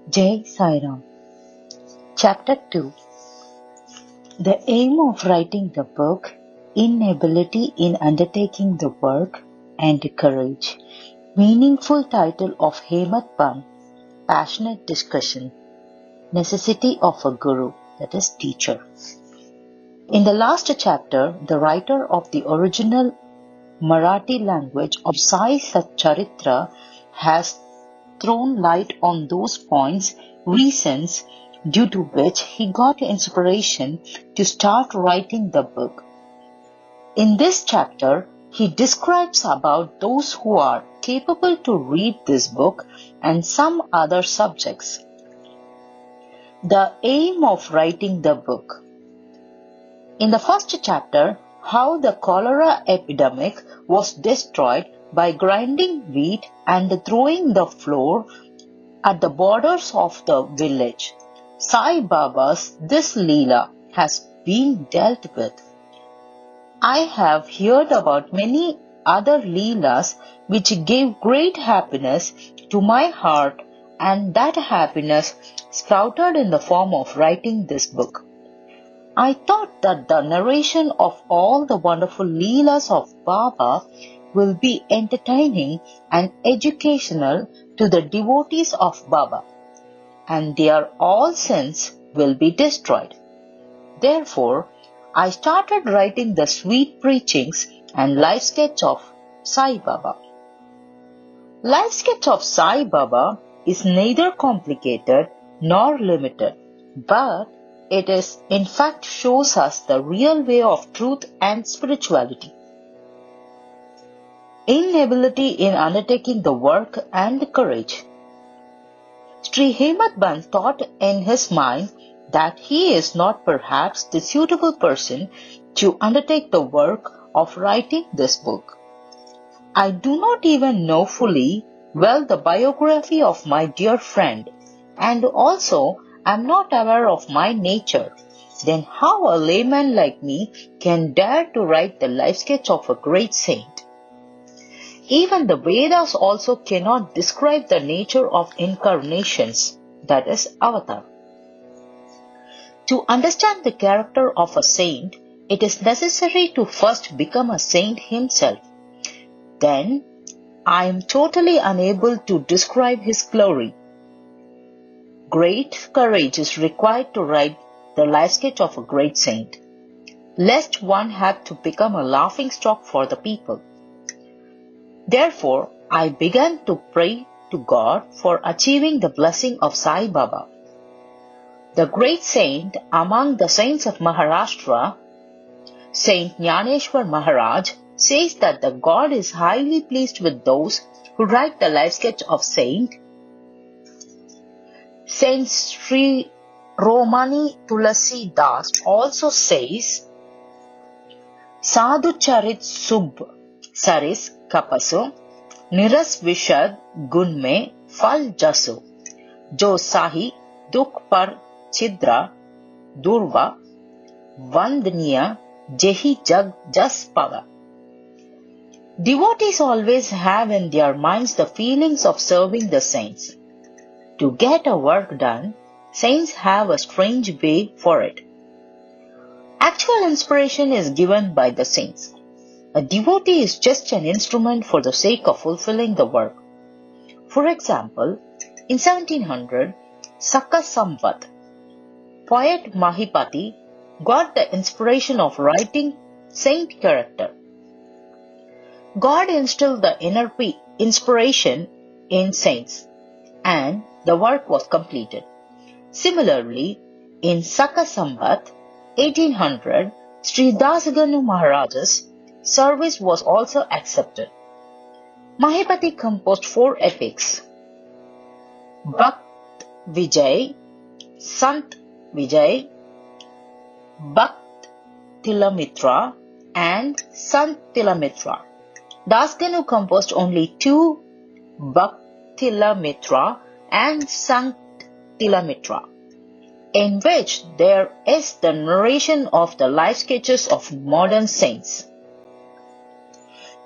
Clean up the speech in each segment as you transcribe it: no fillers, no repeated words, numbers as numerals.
Jai Sai Ram. Chapter 2. The aim of writing the book, inability in undertaking the work, and courage. Meaningful title of Hemant Ban, passionate discussion. Necessity of a guru, that is teacher. In the last chapter, the writer of the original Marathi language of Charitra has thrown light on those points, reasons due to which he got inspiration to start writing the book. In this chapter, he describes about those who are capable to read this book and some other subjects. The aim of writing the book. In the first chapter, how the cholera epidemic was destroyed by grinding wheat and throwing the flour at the borders of the village. Sai Baba's this Leela has been dealt with. I have heard about many other Leelas which gave great happiness to my heart, and that happiness sprouted in the form of writing this book. I thought that the narration of all the wonderful Leelas of Baba will be entertaining and educational to the devotees of Baba, and their all sins will be destroyed. Therefore, I started writing the sweet preachings and life sketch of Sai Baba. Life sketch of Sai Baba is neither complicated nor limited, but it is in fact shows us the real way of truth and spirituality. Inability in undertaking the work and courage. Sri Hemant Ban thought in his mind that he is not perhaps the suitable person to undertake the work of writing this book. I do not even know fully well the biography of my dear friend, and also am not aware of my nature. Then how a layman like me can dare to write the life sketch of a great saint? Even the Vedas also cannot describe the nature of incarnations, that is, avatar. To understand the character of a saint, it is necessary to first become a saint himself. Then, I am totally unable to describe his glory. Great courage is required to write the life sketch of a great saint, lest one have to become a laughingstock for the people. Therefore, I began to pray to God for achieving the blessing of Sai Baba. The great saint among the saints of Maharashtra, Saint Jnaneshwar Maharaj, says that the God is highly pleased with those who write the life sketch of saint. Saint Sri Romani Tulasi Das also says, Sadhu Charit Subh Saris Kapasu Niras Vishad Gun Me Fal Jasu Jo Sahi Dukh Par Chidra Durva Vandniya Jehi Jag Jas Pava. Devotees always have in their minds the feelings of serving the saints. To get a work done, saints have a strange way for it. Actual inspiration is given by the saints. A devotee is just an instrument for the sake of fulfilling the work. For example, in 1700, Sakka Samvat, poet Mahipati got the inspiration of writing saint character. God instilled the inner inspiration in saints, and the work was completed. Similarly, in Sakka Samvat 1800, Sri Dasaganu Maharaj's service was also accepted. Mahipati composed 4 epics: Bhakt Vijay, Sant Vijay, Bhakt Tilamitra, and Sant Tilamitra. Dasganu composed only 2, Bhakt Tilamitra and Sant Tilamitra, in which there is the narration of the life sketches of modern saints.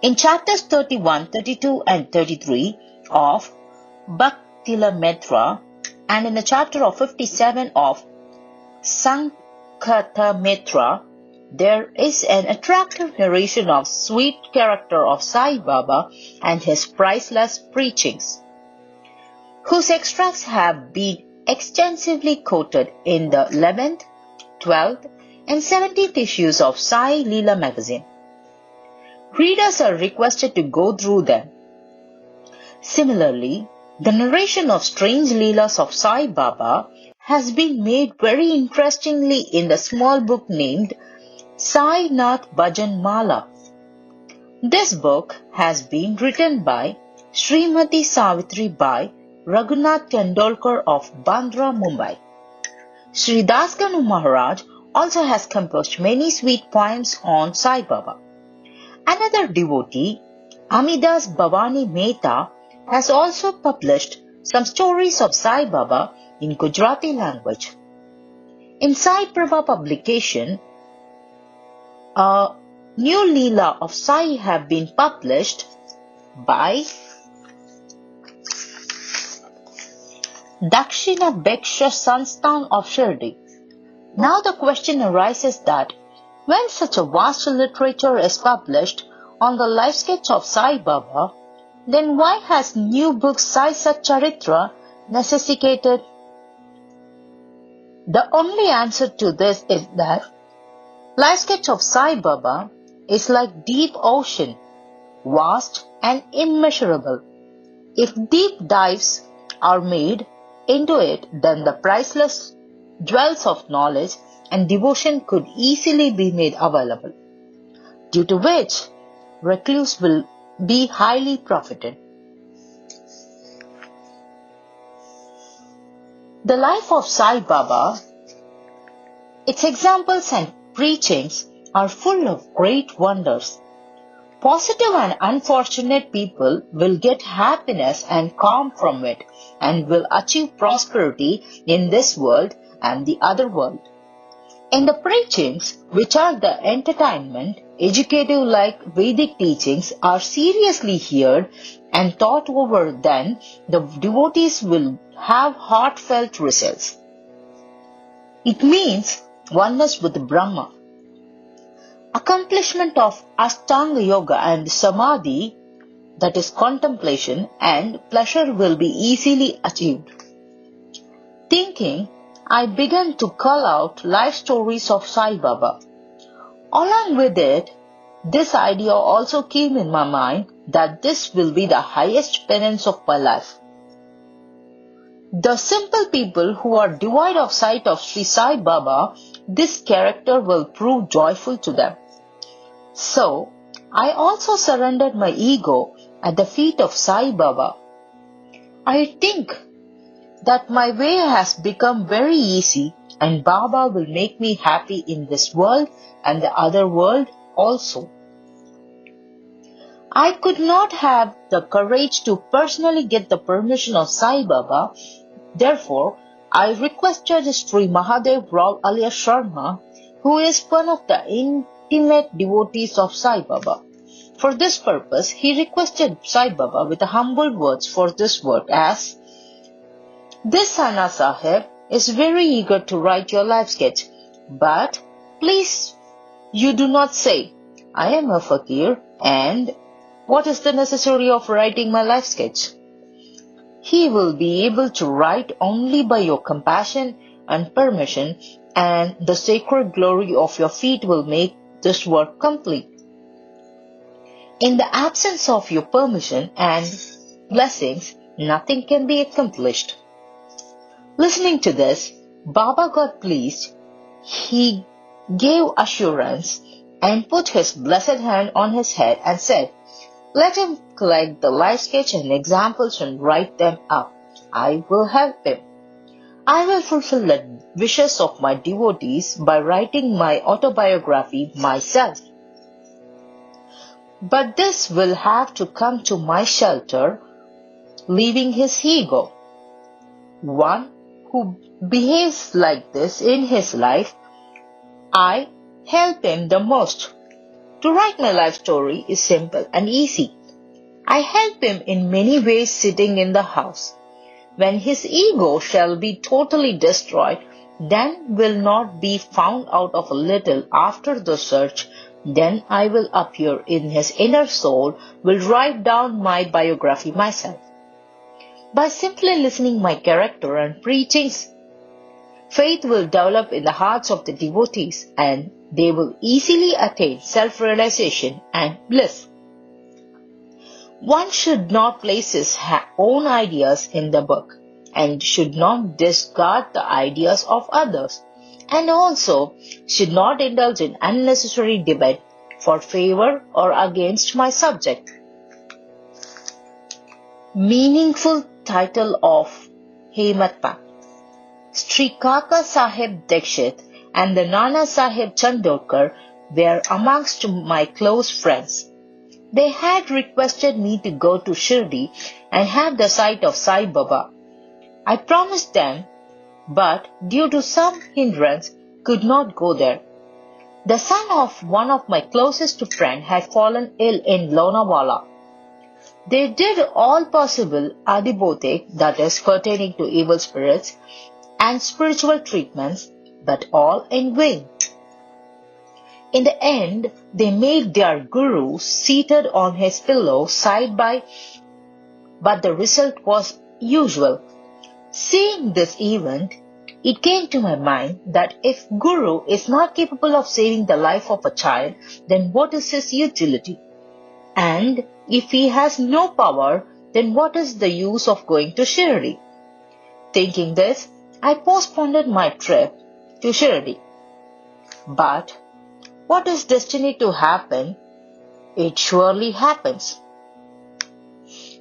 In chapters 31, 32 and 33 of Bhakt Tilamitra and in the chapter of 57 of Sankhatamitra, there is an attractive narration of sweet character of Sai Baba and his priceless preachings, whose extracts have been extensively quoted in the 11th, 12th, and 17th issues of Sai Leela magazine. Readers are requested to go through them. Similarly, the narration of strange Leelas of Sai Baba has been made very interestingly in the small book named Sai Nath Bhajan Mala. This book has been written by Srimati Savitri Bai Raghunath Tendolkar of Bandra, Mumbai. Sri Das Ganu Maharaj also has composed many sweet poems on Sai Baba. Another devotee, Amidas Bhavani Mehta, has also published some stories of Sai Baba in Gujarati language. In Sai Prabha publication, a new Leela of Sai have been published by Dakshina Bheksha Sansthan of Shirdi. Now the question arises that when such a vast literature is published on the life sketch of Sai Baba, then why has new book Sai Sat Charitra necessitated? The only answer to this is that life sketch of Sai Baba is like deep ocean, vast and immeasurable. If deep dives are made into it, then the priceless jewels of knowledge and devotion could easily be made available, due to which recluse will be highly profited. The life of Sai Baba, its examples and preachings are full of great wonders. Positive and unfortunate people will get happiness and calm from it and will achieve prosperity in this world and the other world. In the preachings, which are the entertainment, educative like Vedic teachings, are seriously heard and thought over, then the devotees will have heartfelt results. It means oneness with Brahma. Accomplishment of Ashtanga Yoga and Samadhi, that is contemplation, and pleasure will be easily achieved. Thinking, I began to call out life stories of Sai Baba. Along with it, this idea also came in my mind that this will be the highest penance of my life. The simple people who are devoid of sight of Sri Sai Baba, this character will prove joyful to them. So, I also surrendered my ego at the feet of Sai Baba. I think that my way has become very easy and Baba will make me happy in this world and the other world also. I could not have the courage to personally get the permission of Sai Baba. Therefore, I requested Sri Mahadev Rao alias Sharma, who is one of the intimate devotees of Sai Baba. For this purpose, he requested Sai Baba with humble words for this work as, "This Sana Sahib is very eager to write your life sketch, but please you do not say, I am a fakir and what is the necessity of writing my life sketch? He will be able to write only by your compassion and permission, and the sacred glory of your feet will make this work complete. In the absence of your permission and blessings, nothing can be accomplished." Listening to this, Baba got pleased. He gave assurance and put his blessed hand on his head and said, "Let him collect the life sketch and examples and write them up. I will help him. I will fulfill the wishes of my devotees by writing my autobiography myself. But this will have to come to my shelter, leaving his ego. One who behaves like this in his life, I help him the most. To write my life story is simple and easy. I help him in many ways sitting in the house. when his ego shall be totally destroyed, then will not be found out of a little after the search, then I will appear in his inner soul, will write down my biography myself. By simply listening my character and preachings, faith will develop in the hearts of the devotees and they will easily attain self-realization and bliss. One should not place his own ideas in the book and should not discard the ideas of others, and also should not indulge in unnecessary debate for favor or against my subject. Meaningful title of Hemat Pact. Sri Kaka Sahib Dikshit and the Nana Sahib Chandorkar were amongst my close friends. They had requested me to go to Shirdi and have the sight of Sai Baba. I promised them, but due to some hindrance could not go there. The son of one of my closest friends had fallen ill in Lonavala. They did all possible adibothe, that is pertaining to evil spirits, and spiritual treatments, but all in vain. In the end, they made their guru seated on his pillow side by, but the result was usual. Seeing this event, it came to my mind that if guru is not capable of saving the life of a child, then what is his utility? And if he has no power, then what is the use of going to Shirdi? Thinking this, I postponed my trip to Shirdi. But what is destined to happen, it surely happens.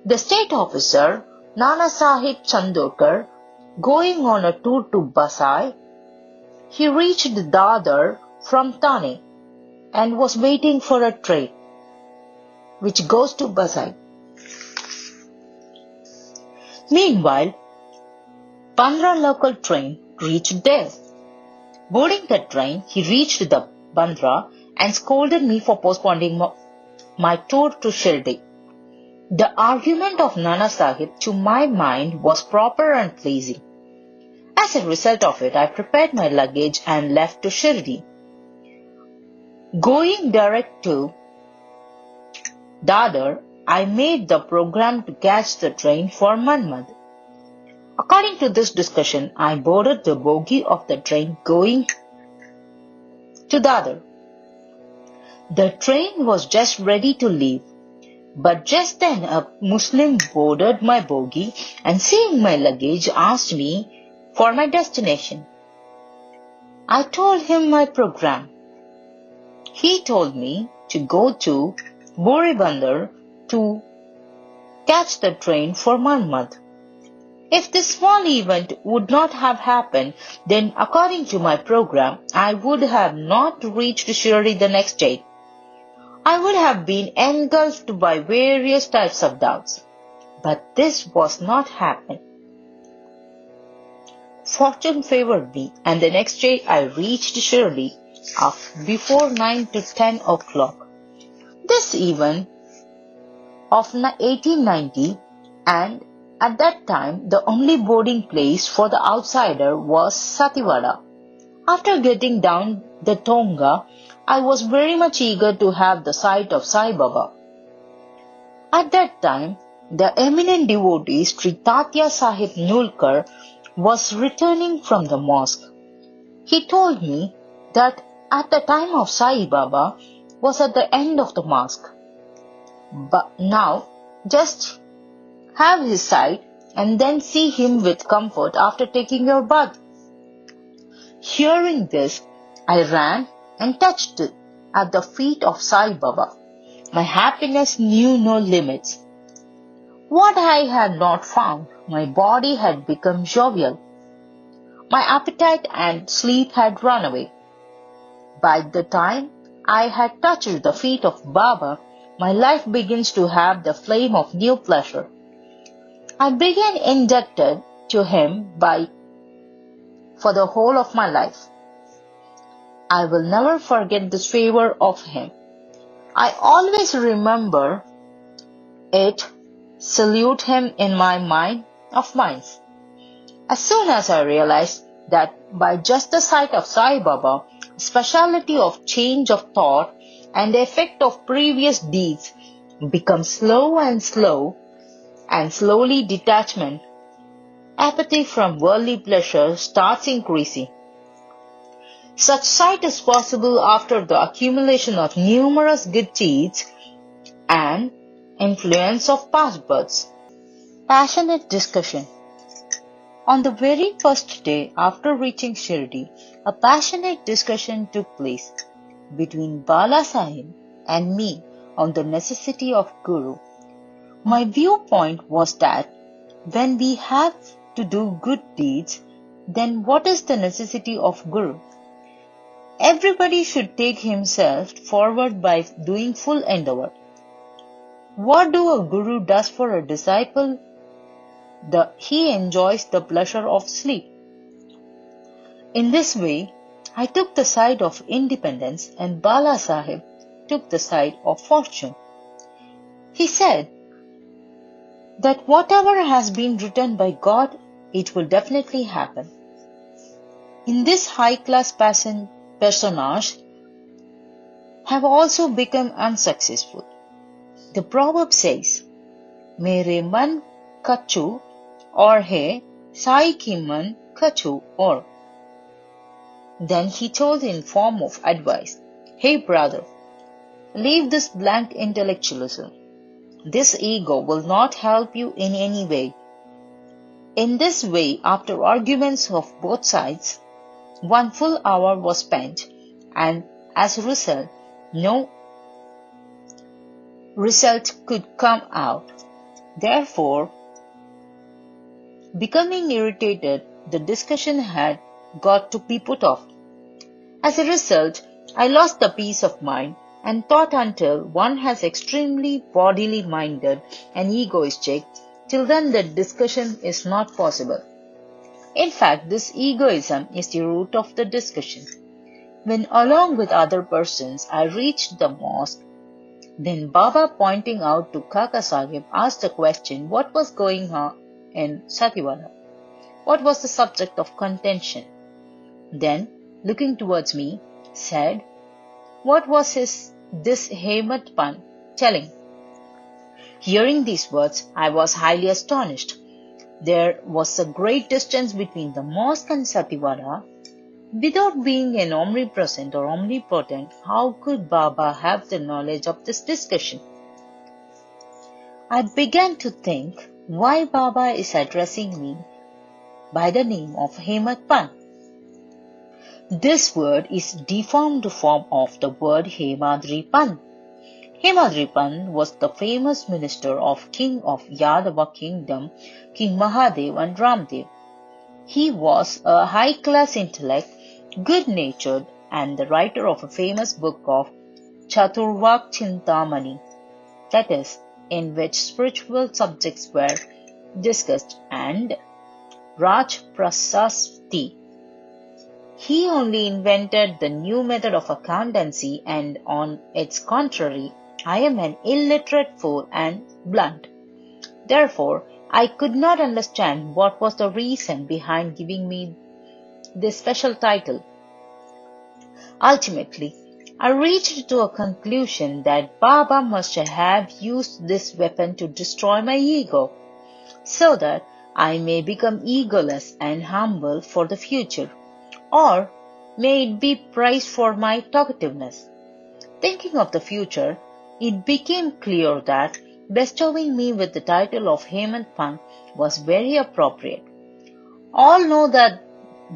The state officer, Nana Sahib Chandorkar, going on a tour to Basai, he reached Dadar from Thane and was waiting for a train which goes to Basai. Meanwhile, Bandra local train reached there. Boarding the train, he reached the Bandra and scolded me for postponing my tour to Shirdi. The argument of Nana Sahib to my mind was proper and pleasing. As a result of it, I prepared my luggage and left to Shirdi. Going direct to Dadar, I made the program to catch the train for Manmad. According to this discussion, I boarded the bogie of the train going to Dadar. The train was just ready to leave, but just then a Muslim boarded my bogie and seeing my luggage asked me for my destination. I told him my program. He told me to go to Boribandar to catch the train for Manmad. If this small event would not have happened, then according to my program, I would have not reached Shirdi the next day. I would have been engulfed by various types of doubts. But this was not happened. Fortune favored me, and the next day I reached Shirdi before 9 to 10 o'clock. This event of 1890, and at that time the only boarding place for the outsider was Sativada. After getting down the Tonga, I was very much eager to have the sight of Sai Baba. At that time, the eminent devotee Sri Tatya Sahib Nulkar was returning from the mosque. He told me that at the time of Sai Baba was at the end of the mosque. But now, just have his sight and then see him with comfort after taking your bath. Hearing this, I ran and touched it at the feet of Sai Baba. My happiness knew no limits. What I had not found, my body had become jovial. My appetite and sleep had run away. By the time I had touched the feet of Baba, my life begins to have the flame of new pleasure. I began indebted to him for the whole of my life. I will never forget this favor of him. I always remember it, salute him in my mind, of minds. As soon as I realized that by just the sight of Sai Baba, speciality of change of thought and the effect of previous deeds becomes slowly detachment, apathy from worldly pleasure starts increasing. Such sight is possible after the accumulation of numerous good deeds and influence of past births. Passionate discussion. On the very first day after reaching Shirdi, a passionate discussion took place between Bala Sahib and me on the necessity of Guru. My viewpoint was that when we have to do good deeds, then what is the necessity of Guru? Everybody should take himself forward by doing full endeavor. What do a Guru does for a disciple? He enjoys the pleasure of sleep. In this way, I took the side of independence and Bala Sahib took the side of fortune. He said that whatever has been written by God, it will definitely happen. In this high-class personage have also become unsuccessful. The proverb says, Mere man kachu or hai sai ki man kachu or. Then he told in form of advice, Hey brother, leave this blank intellectualism. This ego will not help you in any way. In this way, after arguments of both sides, 1 full hour was spent, and as a result, no result could come out. Therefore, becoming irritated, the discussion had got to be put off. As a result, I lost the peace of mind and thought until one has extremely bodily minded and egoistic, till then the discussion is not possible. In fact, this egoism is the root of the discussion. When along with other persons I reached the mosque, then Baba, pointing out to Kaka Sahib, asked the question what was going on in Satiwala. What was the subject of contention? Then, looking towards me, said, What was this Hemant Pan telling? Hearing these words, I was highly astonished. There was a great distance between the mosque and Satiwala. Without being an omnipresent or omnipotent, how could Baba have the knowledge of this discussion? I began to think why Baba is addressing me by the name of Hemant Pan. This word is deformed form of the word Hemadri Pan. Hemadri Pan was the famous minister of King of Yadava kingdom, King Mahadev and Ramdev. He was a high-class intellect, good-natured, and the writer of a famous book of Chaturvak Chintamani, that is, in which spiritual subjects were discussed, and Raj Prasasti. He only invented the new method of accountancy, and on its contrary, I am an illiterate fool and blunt. Therefore, I could not understand what was the reason behind giving me this special title. Ultimately, I reached to a conclusion that Baba must have used this weapon to destroy my ego, so that I may become egoless and humble for the future, or may it be praised for my talkativeness. Thinking of the future, it became clear that bestowing me with the title of Hemant Pan was very appropriate. All know that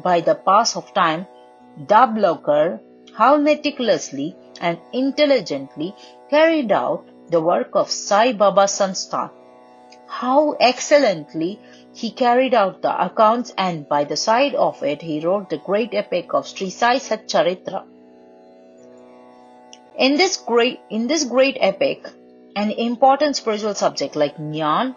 by the pass of time, Dabloker, how meticulously and intelligently carried out the work of Sai Baba Sansthan, how excellently he carried out the accounts, and by the side of it he wrote the great epic of Sri Sai Sat Charitra. In this great epic, an important spiritual subject like Jnana,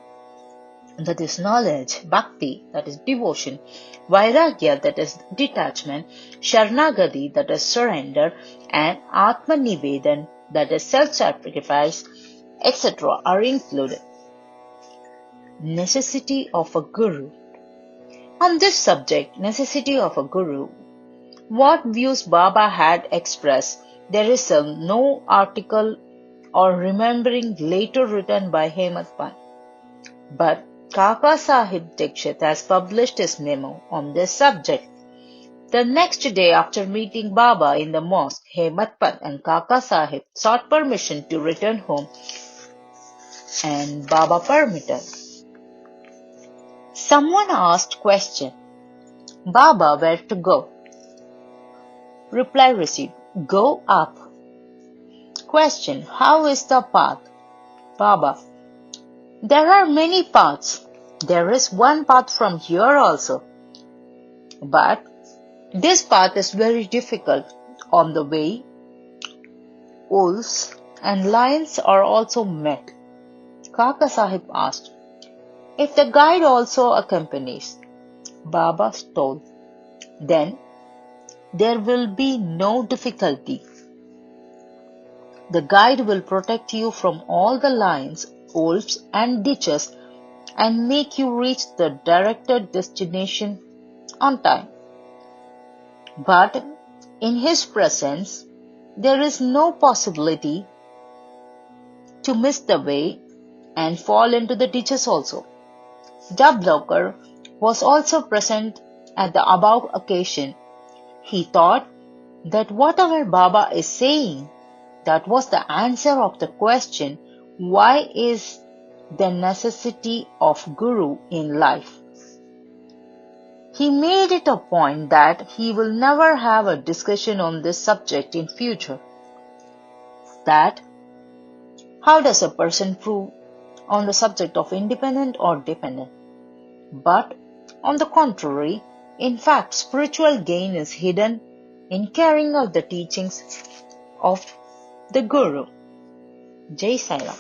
that is knowledge, Bhakti, that is devotion, Vairagya, that is detachment, Sharnagati, that is surrender, and Atma Nivedan, that is self-sacrifice, etc. are included. necessity of a guru. On this subject, necessity of a guru, what views Baba had expressed, there is no article or remembering later written by Hemant Pant. But Kaka Sahib Dikshit has published his memo on this subject. The next day after meeting Baba in the mosque, Hemant Pant and Kaka Sahib sought permission to return home and Baba permitted. Someone asked question, Baba, where to go? Reply received, go up. Question, how is the path? Baba, there are many paths. There is one path from here also. But this path is very difficult. On the way, wolves and lions are also met. Kaka Sahib asked, if the guide also accompanies? Baba told, then there will be no difficulty. The guide will protect you from all the lions, wolves and ditches and make you reach the directed destination on time. But in his presence, there is no possibility to miss the way and fall into the ditches also. Dublocker was also present at the above occasion. He thought that whatever Baba is saying, that was the answer of the question, why is the necessity of Guru in life? He made it a point that he will never have a discussion on this subject in future. That how does a person prove on the subject of independent or dependent? But on the contrary, in fact, spiritual gain is hidden in carrying out the teachings of the Guru. Jai Sai Ram.